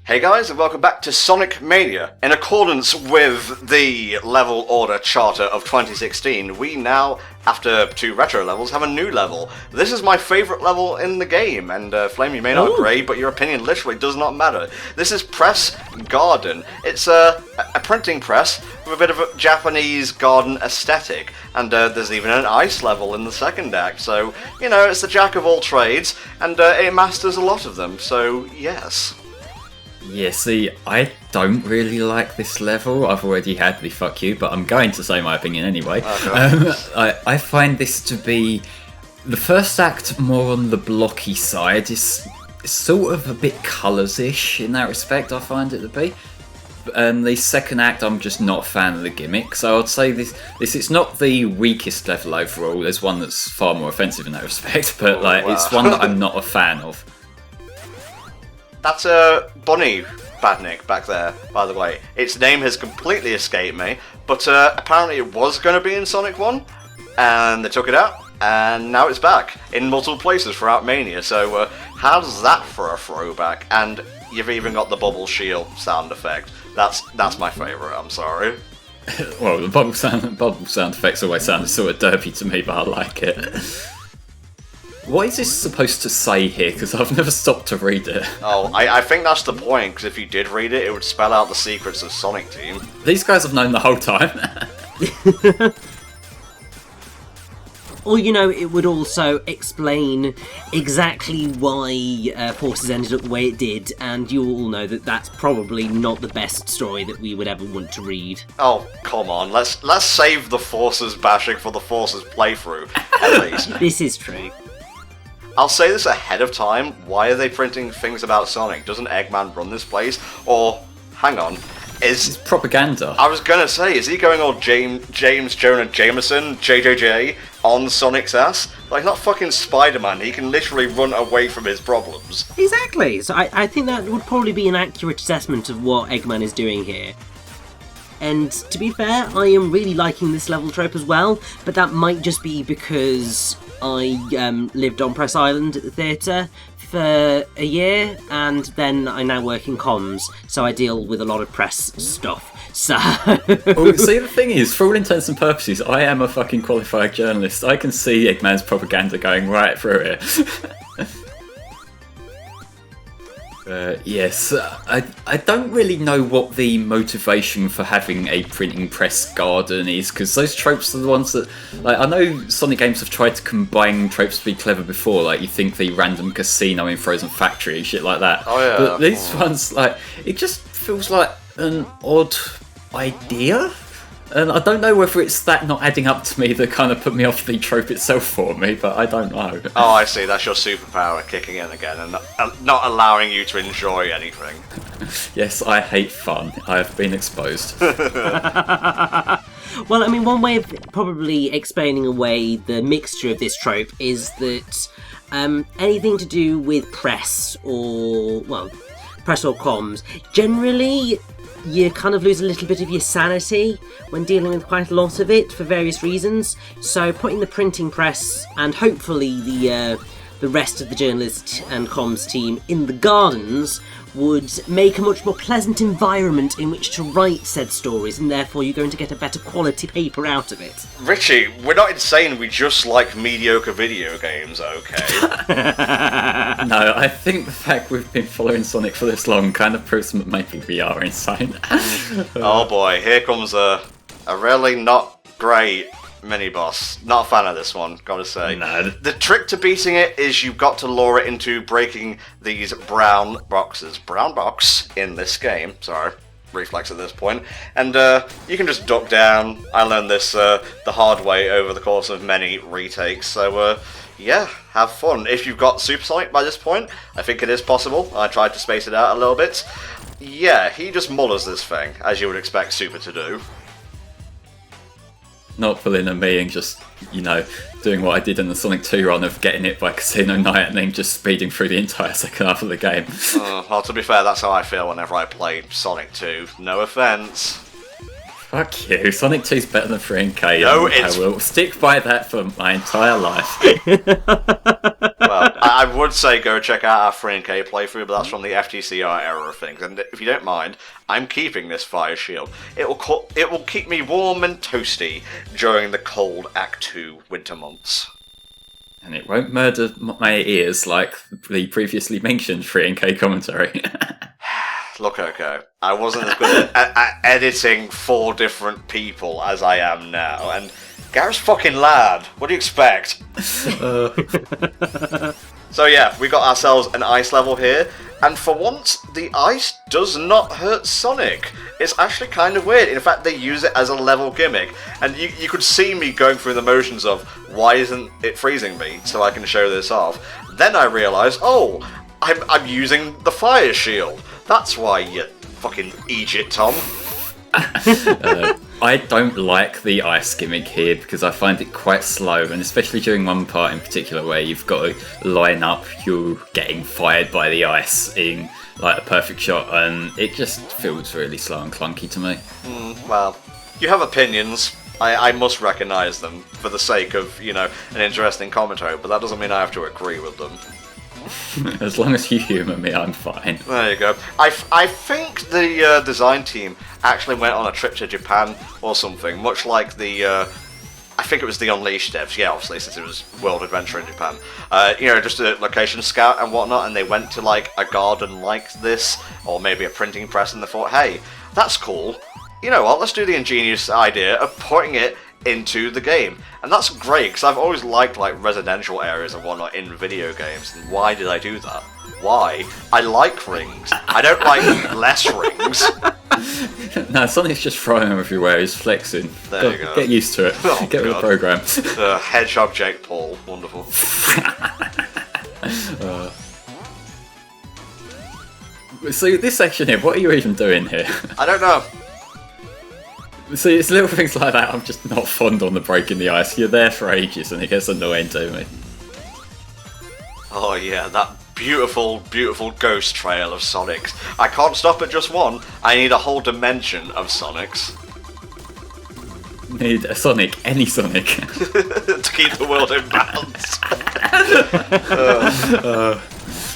Hey guys, and welcome back to Sonic Mania. In accordance with the level order charter of 2016, we now, after 2 retro levels, have a new level. This is my favourite level in the game, and Flame, you may not agree, but your opinion literally does not matter. This is Press Garden. It's a printing press with a bit of a Japanese garden aesthetic, and there's even an ice level in the second act, so, you know, it's the jack of all trades, and it masters a lot of them, so yes. Yeah, see, I don't really like this level. I've already had the fuck you, but I'm going to say my opinion anyway. Okay. I find this to be the first act more on the blocky side. It's sort of a bit colours-ish in that respect, I find it to be. And the second act, I'm just not a fan of the gimmick. So I'd say this is not the weakest level overall. There's one that's far more offensive in that respect, but it's one that I'm not a fan of. That's a bunny badnik back there, by the way. Its name has completely escaped me, but apparently it was going to be in Sonic 1, and they took it out, and now it's back in multiple places throughout Mania, so how's that for a throwback? And you've even got the bubble shield sound effect. That's my favourite, I'm sorry. Well, the bubble sound effects always sound sort of derpy to me, but I like it. What is this supposed to say here? Because I've never stopped to read it. Oh, I think that's the point, because if you did read it, it would spell out the secrets of Sonic Team. These guys have known the whole time. Or, you know, it would also explain exactly why Forces ended up the way it did, and you all know that that's probably not the best story that we would ever want to read. Oh, come on, let's save the Forces bashing for the Forces playthrough, at least. This is true. I'll say this ahead of time, why are they printing things about Sonic? Doesn't Eggman run this place? Or, hang on, it's propaganda. I was gonna say, is he going all James Jonah Jameson, JJJ, on Sonic's ass? Like, not fucking Spider-Man, he can literally run away from his problems. Exactly, so I think that would probably be an accurate assessment of what Eggman is doing here. And to be fair, I am really liking this level trope as well, but that might just be because I lived on Press Island at the theatre for a year, and then I now work in comms, so I deal with a lot of press stuff. So, well, see, the thing is, for all intents and purposes, I am a fucking qualified journalist. I can see Eggman's propaganda going right through it. Yes, I don't really know what the motivation for having a printing press garden is, because those tropes are the ones that, like, I know Sonic games have tried to combine tropes to be clever before, like you think the random casino in Frozen Factory, shit like that. Oh yeah. But these ones, like, it just feels like an odd idea. And I don't know whether it's that not adding up to me that kind of put me off the trope itself for me, but I don't know. Oh, I see, that's your superpower kicking in again and not allowing you to enjoy anything. Yes, I hate fun. I have been exposed. well, I mean, one way of probably explaining away the mixture of this trope is that anything to do with press or comms, generally you kind of lose a little bit of your sanity when dealing with quite a lot of it for various reasons. So putting the printing press and hopefully the rest of the journalist and comms team in the gardens would make a much more pleasant environment in which to write said stories, and therefore you're going to get a better quality paper out of it. Richie, we're not insane, we just like mediocre video games, okay? No, I think the fact we've been following Sonic for this long kind of proves that maybe we are insane. Oh boy, here comes a really not great mini-boss. Not a fan of this one, gotta say. No. The trick to beating it is you've got to lure it into breaking these brown boxes. Brown box in this game. Sorry, reflex at this point. And you can just duck down. I learned this the hard way over the course of many retakes. So yeah, have fun. If you've got Supersonic by this point, I think it is possible. I tried to space it out a little bit. Yeah, he just mullers this thing, as you would expect Super to do. Not pulling a me and just, you know, doing what I did in the Sonic 2 run of getting it by Casino Night and then just speeding through the entire second half of the game. Well, to be fair, that's how I feel whenever I play Sonic 2. No offence. Fuck you, Sonic 2's better than 3 and K. No, I will stick by that for my entire life. Well, I would say go check out our 3K playthrough, but that's from the FTCR era of things. And if you don't mind, I'm keeping this fire shield. It will keep me warm and toasty during the cold Act 2 winter months. And it won't murder my ears like the previously mentioned 3K commentary. Look, okay, I wasn't as good at editing 4 different people as I am now, and Gareth's fucking lad. What do you expect? So yeah, we got ourselves an ice level here, and for once, the ice does not hurt Sonic. It's actually kind of weird. In fact, they use it as a level gimmick, and you could see me going through the motions of, why isn't it freezing me, so I can show this off. Then I realised, oh, I'm using the fire shield. That's why, you fucking Egypt, Tom. I don't like the ice gimmick here because I find it quite slow, and especially during one part in particular where you've got to line up you getting fired by the ice in like a perfect shot, and it just feels really slow and clunky to me. Well, you have opinions. I must recognise them for the sake of, an interesting commentary, but that doesn't mean I have to agree with them. As long as you humour me, I'm fine. There you go. I think the design team actually went on a trip to Japan or something, much like the, I think it was the Unleashed devs, yeah, obviously, since it was World Adventure in Japan. Just a location scout and whatnot, and they went to, like, a garden like this, or maybe a printing press, and they thought, hey, that's cool. You know what, let's do the ingenious idea of putting it into the game. And that's great, because I've always liked like residential areas and whatnot in video games. And why did I do that? Why? I like rings. I don't like less rings. No, Sonic's just throwing them everywhere. He's flexing. There you go. Get used to it. Oh, Get with the program. Hedgehog Jake Paul. Wonderful. So this section here, what are you even doing here? I don't know. See, it's little things like that I'm just not fond on the breaking the ice. You're there for ages and it gets annoying to me. Oh yeah, that beautiful, beautiful ghost trail of Sonics. I can't stop at just one. I need a whole dimension of Sonics. Need a Sonic, any Sonic. To keep the world in balance.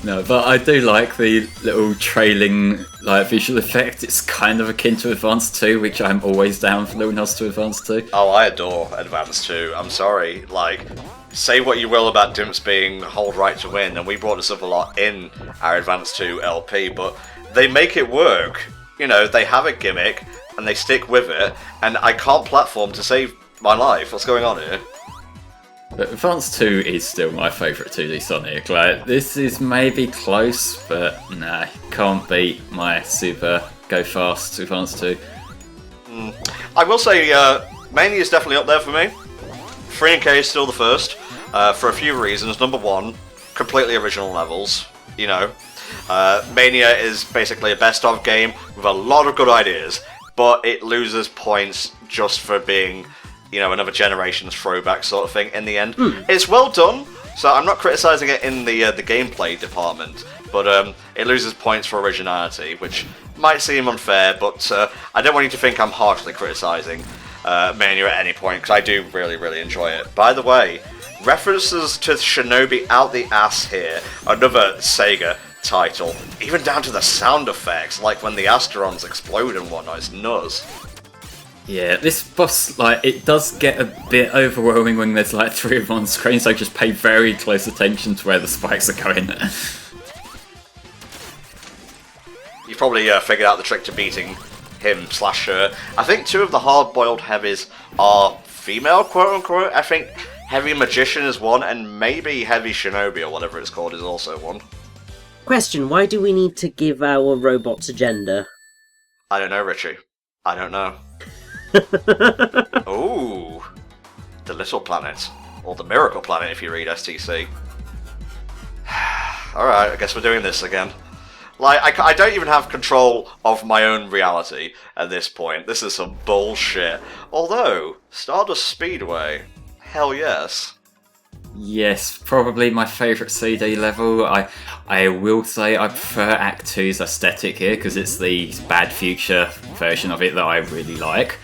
No, but I do like the little trailing visual effect. It's kind of akin to Advance 2, which I'm always down for little nods to Advance 2. Oh, I adore Advance 2. I'm sorry. Say what you will about Dimps being hold right to win, and we brought this up a lot in our Advance 2 LP, but they make it work. They have a gimmick, and they stick with it, and I can't platform to save my life. What's going on here? But Advance 2 is still my favourite 2D Sonic. This is maybe close, but nah, can't beat my super go fast Advance 2. I will say, Mania is definitely up there for me. 3K is still the first, for a few reasons. Number one, completely original levels, Mania is basically a best-of game with a lot of good ideas, but it loses points just for being another generation's throwback sort of thing in the end. It's well done, so I'm not criticising it in the gameplay department, but it loses points for originality, which might seem unfair, but I don't want you to think I'm harshly criticising Mania at any point, because I do really, really enjoy it. By the way, references to Shinobi out the ass here, another Sega title, even down to the sound effects, like when the Asterons explode and whatnot, it's nuts. Yeah, this boss, it does get a bit overwhelming when there's 3 of them on screen, so just pay very close attention to where the spikes are going. You've probably figured out the trick to beating him / her. I think 2 of the hard-boiled heavies are female, quote-unquote. I think Heavy Magician is one, and maybe Heavy Shinobi, or whatever it's called, is also one. Question, why do we need to give our robots a gender? I don't know, Richie. I don't know. Ooh, the Little Planet, or the Miracle Planet if you read STC. Alright, I guess we're doing this again. I don't even have control of my own reality at this point. This is some bullshit. Although, Stardust Speedway, hell yes. Yes, probably my favourite CD level. I will say I prefer Act 2's aesthetic here, because it's the Bad Future version of it that I really like.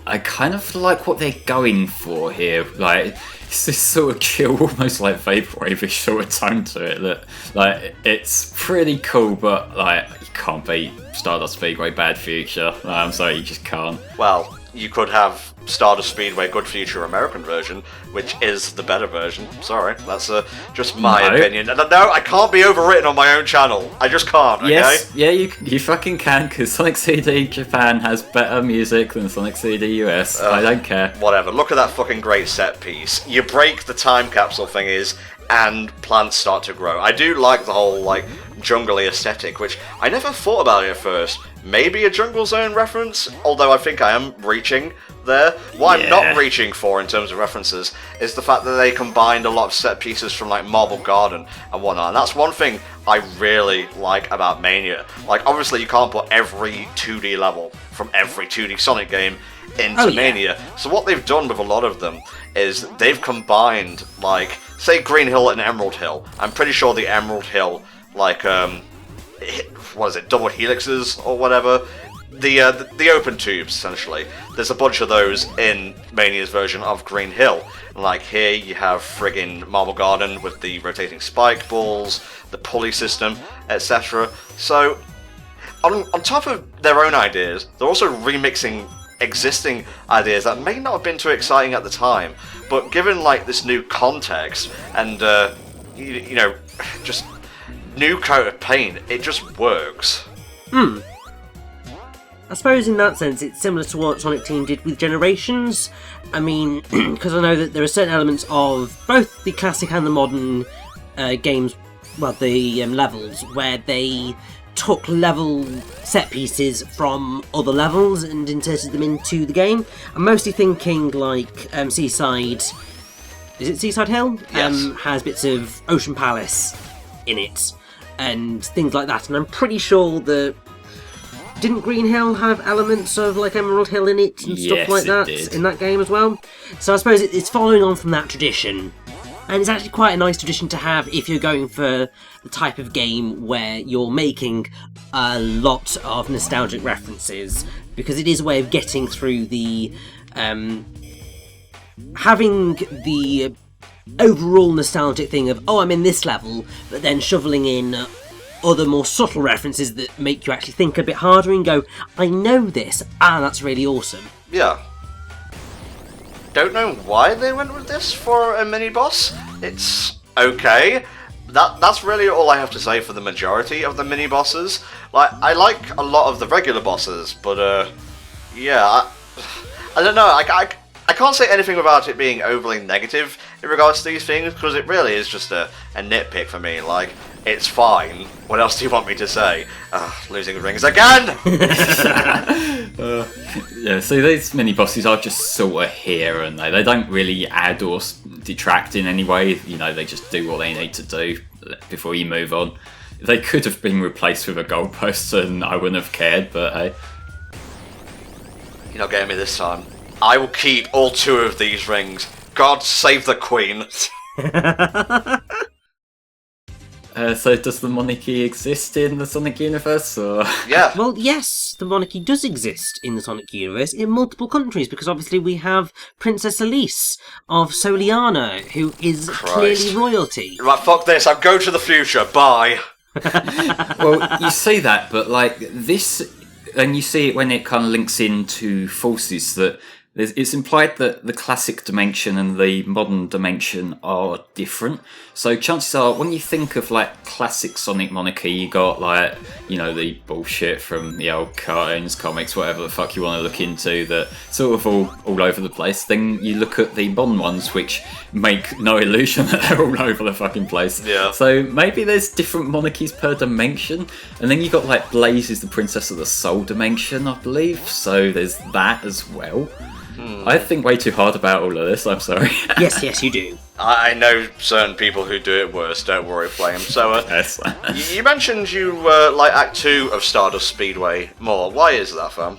I kind of like what they're going for here. Like, it's this sort of chill, almost like vaporwave-ish sort of tone to it. That, like, it's pretty cool, but like, you can't beat Stardust Speedway Bad Future. I'm sorry, you just can't. Well, you could have Stardust Speedway Good Future American version, which is the better version. Sorry, that's just my opinion. And no, I can't be overwritten on my own channel. I just can't, okay? Yes, yeah, you fucking can, because Sonic CD Japan has better music than Sonic CD US. I don't care. Whatever, look at that fucking great set piece. You break the time capsule thingies, and plants start to grow. I do like the whole, like, jungly aesthetic, which I never thought about it at first. Maybe a Jungle Zone reference, although I think I am reaching there. What I'm not reaching for in terms of references is the fact that they combined a lot of set pieces from like Marble Garden and whatnot, and that's one thing I really like about Mania. Like, obviously you can't put every 2D level from every 2D Sonic game into Mania, so what they've done with a lot of them is they've combined, like, say Green Hill and Emerald Hill. I'm pretty sure the Emerald Hill, like, what is it, double helixes or whatever, the open tubes, essentially. There's a bunch of those in Mania's version of Green Hill. Like, here you have friggin' Marble Garden with the rotating spike balls, the pulley system, etc. So, on top of their own ideas, they're also remixing existing ideas that may not have been too exciting at the time, but given, like, this new context and, you know, just new coat of paint, it just works. I suppose in that sense it's similar to what Sonic Team did with Generations. I mean, because I know that there are certain elements of both the classic and the modern games, well, the levels, where they took level set pieces from other levels and inserted them into the game. I'm mostly thinking like Seaside... Is it Seaside Hill? Yes. Has bits of Ocean Palace in it and things like that, and I'm pretty sure that didn't Green Hill have elements of like Emerald Hill in it and stuff like that in that game as well? So I suppose it's following on from that tradition, and it's actually quite a nice tradition to have if you're going for the type of game where you're making a lot of nostalgic references, because it is a way of getting through the having the overall nostalgic thing of, oh, I'm in this level, but then shoveling in other more subtle references that make you actually think a bit harder and go, I know this, that's really awesome. Yeah. Don't know why they went with this for a mini-boss. It's okay. That's really all I have to say for the majority of the mini-bosses. Like, I like a lot of the regular bosses, but, yeah, I don't know, I can't say anything about it being overly negative in regards to these things, because it really is just a nitpick for me. Like, it's fine. What else do you want me to say? Losing the rings again! Yeah, so these mini-bosses are just sort of here, and they don't really add or detract in any way. You know, they just do what they need to do before you move on. They could have been replaced with a goalpost, and I wouldn't have cared, but hey. You're not getting me this time. I will keep all 2 of these rings. God save the Queen. So does the monarchy exist in the Sonic universe, or...? Yeah. Well, yes, the monarchy does exist in the Sonic universe in multiple countries, because obviously we have Princess Elise of Soliana, who is clearly royalty. Right, fuck this, I'm going to the future, bye. Well, you say that, but like this, and you see it when it kind of links into Forces, that it's implied that the classic dimension and the modern dimension are different. So chances are, when you think of like classic Sonic Monarchy, you got like, you know, the bullshit from the old cartoons, comics, whatever the fuck you want to look into, that sort of all over the place. Then you look at the modern ones, which make no illusion that they're all over the fucking place. Yeah. So maybe there's different monarchies per dimension. And then you got like Blaze is the Princess of the Soul dimension, I believe. So there's that as well. I think way too hard about all of this, I'm sorry. Yes, you do. I know certain people who do it worse, don't worry, Flame. So, Yes. you mentioned you like Act 2 of Stardust Speedway more. Why is that, fam?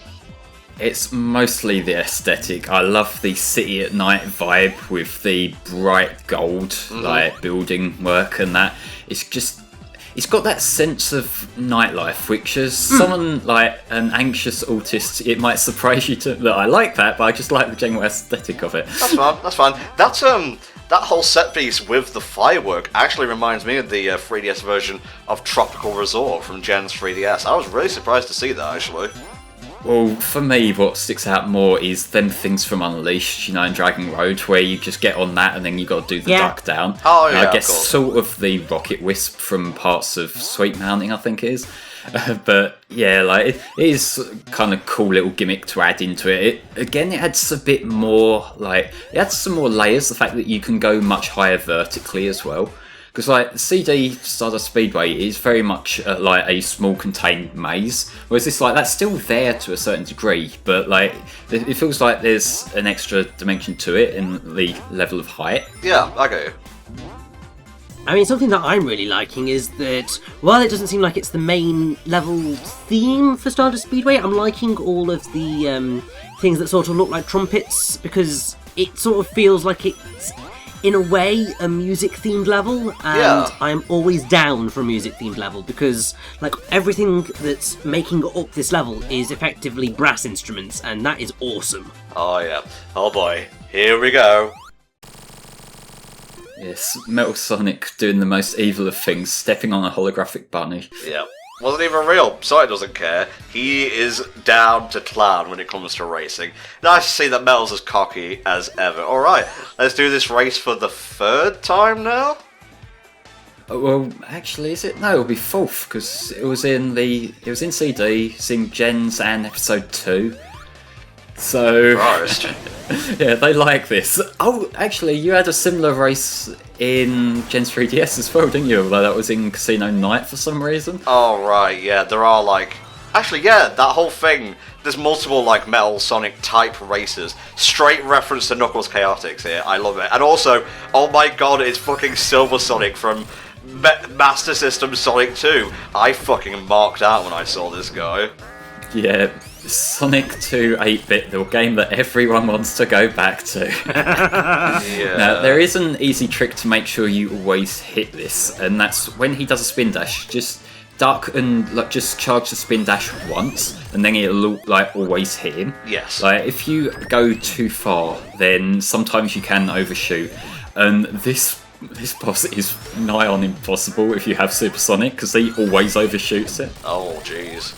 It's mostly the aesthetic. I love the city at night vibe with the bright gold like building work and that. It's just, it's got that sense of nightlife, which as someone like an anxious autist, it might surprise you that I like that, but I just like the general aesthetic of it. That's fine. That whole set piece with the firework actually reminds me of the 3DS version of Tropical Resort from Gen's 3DS. I was really surprised to see that, actually. Well, for me, what sticks out more is them things from Unleashed, in Dragon Road, where you just get on that and then you got to do the duck down. Oh, yeah, I guess of course. sort of the Rocket Wisp from parts of Sweet Mountain, I think it is. But yeah, like it is kind of cool little gimmick to add into it. It adds a bit more, like, it adds some more layers, the fact that you can go much higher vertically as well. Because like CD Stardust Speedway is very much like a small contained maze, whereas this that's still there to a certain degree, but like it feels like there's an extra dimension to it in the level of height. Yeah, I get you. I mean, something that I'm really liking is that while it doesn't seem like it's the main level theme for Stardust Speedway, I'm liking all of the things that sort of look like trumpets, because it sort of feels like it's, in a way, a music-themed level, and I'm always down for a music-themed level, because like everything that's making up this level is effectively brass instruments, and that is awesome. Oh yeah. Oh boy. Here we go. Yes, Metal Sonic doing the most evil of things, stepping on a holographic bunny. Yeah. Wasn't even real. Sonic doesn't care. He is down to clown when it comes to racing. Nice to see that Metal's as cocky as ever. Alright, let's do this race for the 3rd time now? Well, actually, is it? No, it'll be 4th, because it was in CD, it's in Gens and Episode 2. So, Christ. yeah, they like this. Oh, actually, you had a similar race in Gen's 3DS as well, didn't you? Although that was in Casino Night for some reason. Oh, right, yeah, there are like... Actually, yeah, that whole thing, there's multiple like Metal Sonic type races. Straight reference to Knuckles Chaotix here, I love it. And also, oh my god, it's fucking Silver Sonic from Master System Sonic 2. I fucking marked out when I saw this guy. Yeah. Sonic 2 8-bit, the game that everyone wants to go back to. Yeah. Now, there is an easy trick to make sure you always hit this, and that's when he does a spin dash, just duck and just charge the spin dash once, and then it'll always hit him. Yes. Like if you go too far, then sometimes you can overshoot, and this boss is nigh on impossible if you have Super Sonic, because he always overshoots it. Oh, jeez.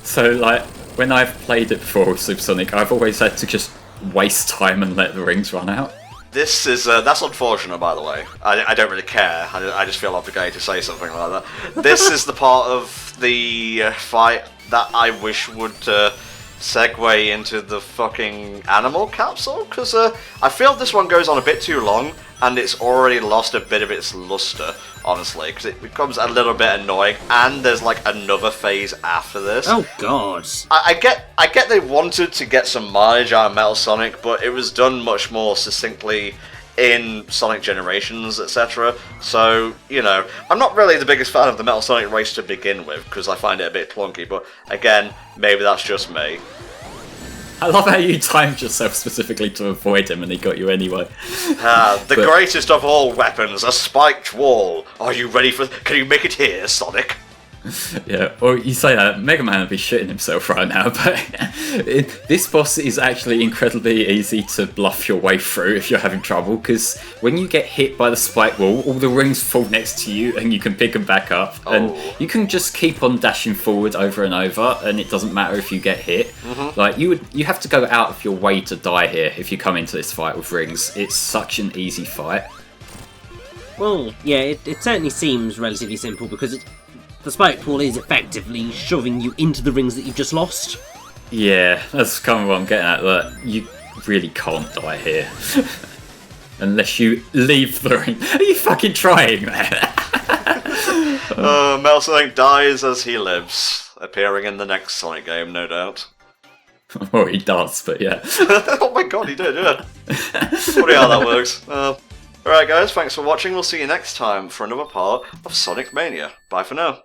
So like, when I've played it before with Super Sonic, I've always had to just waste time and let the rings run out. This is, that's unfortunate, by the way. I don't really care. I just feel obligated to say something like that. This is the part of the fight that I wish would segue into the fucking animal capsule, because I feel this one goes on a bit too long, and it's already lost a bit of its luster, honestly, because it becomes a little bit annoying, and there's like another phase after this. Oh god. I get they wanted to get some mileage out of Metal Sonic, but it was done much more succinctly in Sonic Generations, etc. So, I'm not really the biggest fan of the Metal Sonic race to begin with, because I find it a bit clunky, but again, maybe that's just me. I love how you timed yourself specifically to avoid him and he got you anyway. The greatest of all weapons, a spiked wall. Are you ready for... Can you make it here, Sonic? Yeah, well, you say that, Mega Man would be shitting himself right now, but this boss is actually incredibly easy to bluff your way through if you're having trouble, because when you get hit by the spike wall, all the rings fall next to you and you can pick them back up, and you can just keep on dashing forward over and over, and it doesn't matter if you get hit. Like, you have to go out of your way to die here if you come into this fight with rings. It's such an easy fight. Well, yeah, it certainly seems relatively simple, because the spike pool is effectively shoving you into the rings that you've just lost. Yeah, that's kind of what I'm getting at, that you really can't die here. Unless you leave the ring. Are you fucking trying that? Metal Sonic dies as he lives, appearing in the next Sonic game, no doubt. Well, he does, but yeah. Oh my god, he did, yeah. Funny how that works. Alright guys, thanks for watching, we'll see you next time for another part of Sonic Mania. Bye for now.